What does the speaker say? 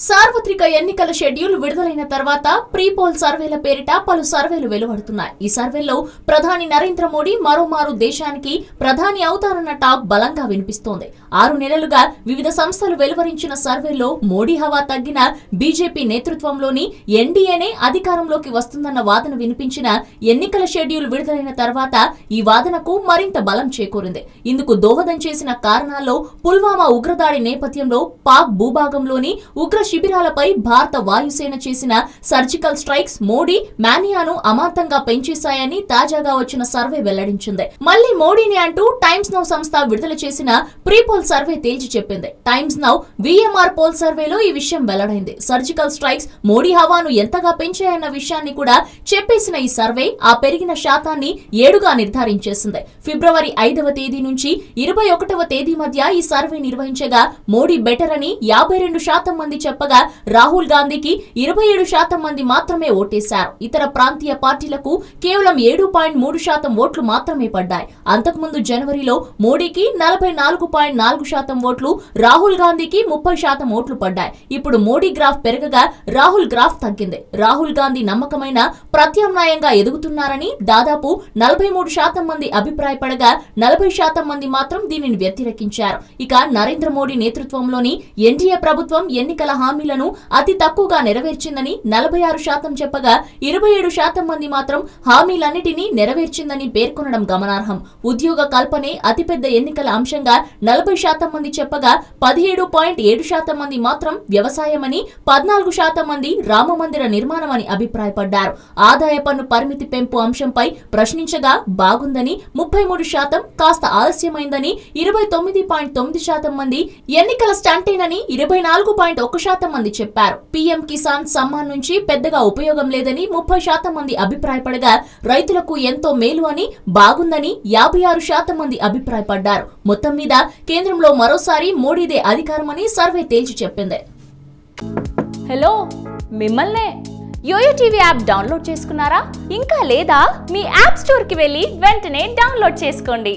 సార్వత్రిక ఎన్నికల షెడ్యూల్ విడుదలైన తర్వాత ప్రీ పోల్ సర్వేల పేరిట పలు సర్వేలు వెలువడుతున్నాయి. ఈ సర్వేల్లో ప్రధాని నరేంద్ర మోడీ మరోమారు దేశానికి ప్రధాని అవుతారన్న టాక్ బలంగా వినిపిస్తోంది. 6 నెలలుగా వివిధ సంస్థలు వెలువరించిన సర్వేల్లో మోడీ హవా తగ్గిన బీజేపీ నేతృత్వంలోని ఎన్డీఏనే అధికారంలోకి వస్తుందన్న వాదన వినిపించిన ఎన్నికల షెడ్యూల్ విడుదలైన తర్వాత ఈ వాదనకు మరింత బలం చేకూరింది. ఇందుకు దోహదం చేసిన కారణాల్లో పుల్వామా ఉగ్రదాడి నేపథ్యంలో పాక్ భూభాగంలోని ఉగ్ర శిబిరాలపై భారత వాయుసేన చేసిన సర్జికల్ స్ట్రైక్స్ మోడీ మానియాను అమాంతంగా పెంచేశాయని తాజాగా వచ్చిన సర్వే వెల్లడించింది. మళ్లీ మోడీని అంటూ టైమ్స్ నౌ సంస్థ విడుదల చేసిన ప్రీ పోల్ సర్వే తేల్చి చెప్పింది. టైమ్స్ నౌ VMR పోల్ సర్వేలో ఈ విషయం వెల్లడైంది. సర్జికల్ స్ట్రైక్స్ మోడీ హవాను ఎంతగా పెంచాయన్న విషయాన్ని కూడా చెప్పేసిన ఈ సర్వే ఆ పెరిగిన శాతాన్ని 7గా నిర్ధారించేసింది. ఫిబ్రవరి 5వ తేదీ నుంచి 21వ తేదీ మధ్య ఈ సర్వే నిర్వహించగా మోడీ బెటర్ అని 52% మంది చెప్పగా రాహుల్ గాంధీకి 27% మంది మాత్రమే ఓటేశారు. ఇతర ప్రాంతీయ పార్టీలకు కేవలం 7.3% ఓట్లు మాత్రమే పడ్డాయి. అంతకుముందు జనవరిలో మోడీకి 44.4% ఓట్లు, రాహుల్ గాంధీకి 30% ఓట్లు పడ్డాయి. ఇప్పుడు మోడీ గ్రాఫ్ పెరగగా రాహుల్ గ్రాఫ్ తగ్గింది. రాహుల్ గాంధీ నమ్మకమైన ప్రత్యామ్నాయంగా ఎదుగుతున్నారని దాదాపు 43% మంది అభిప్రాయపడగా 40% మంది మాత్రం దీనిని వ్యతిరేకించారు. ఇక నరేంద్ర మోడీ నేతృత్వంలోని ఎన్డీఏ ప్రభుత్వం ఎన్నికల హామీలను అతి తక్కువగా నెరవేర్చిందని 46% చెప్పగా 27% మంది మాత్రం హామీలన్నిటినీ నెరవేర్చిందని పేర్కొనడం గమనార్హం. ఉద్యోగ కల్పనే అతిపెద్ద ఎన్నికల అంశంగా 40% మంది చెప్పగా 17.7% మంది మాత్రం వ్యవసాయమని, 14% మంది రామమందిర నిర్మాణమని అభిప్రాయపడ్డారు. ఆదాయ పన్ను పరిమితి పెంపు అంశంపై ప్రశ్నించగా బాగుందని 33%, కాస్త ఆలస్యమైందని 29.9% మంది, ఎన్నికల స్టంటేనని 24.1% మంది చెప్పారు. పీఎం కిసాన్ సమ్మాన్ నుంచి పెద్దగా ఉపయోగం లేదని 30% మంది అభిప్రాయపడగా రైతులకు ఎంతో మేలు అని, బాగుందని 56% మంది అభిప్రాయపడ్డారు. మొత్తం మీద కేంద్రంలో మరోసారి మోడీదే అధికారమని సర్వే తేల్చి చెప్పింది. హలో, మిమ్మల్నే యోయో టీవీ యాప్ డౌన్లోడ్ చేసుకున్నారా? ఇంకా లేదా? మీ యాప్ స్టోర్ కి వెళ్ళి వెంటనే డౌన్లోడ్ చేసుకోండి.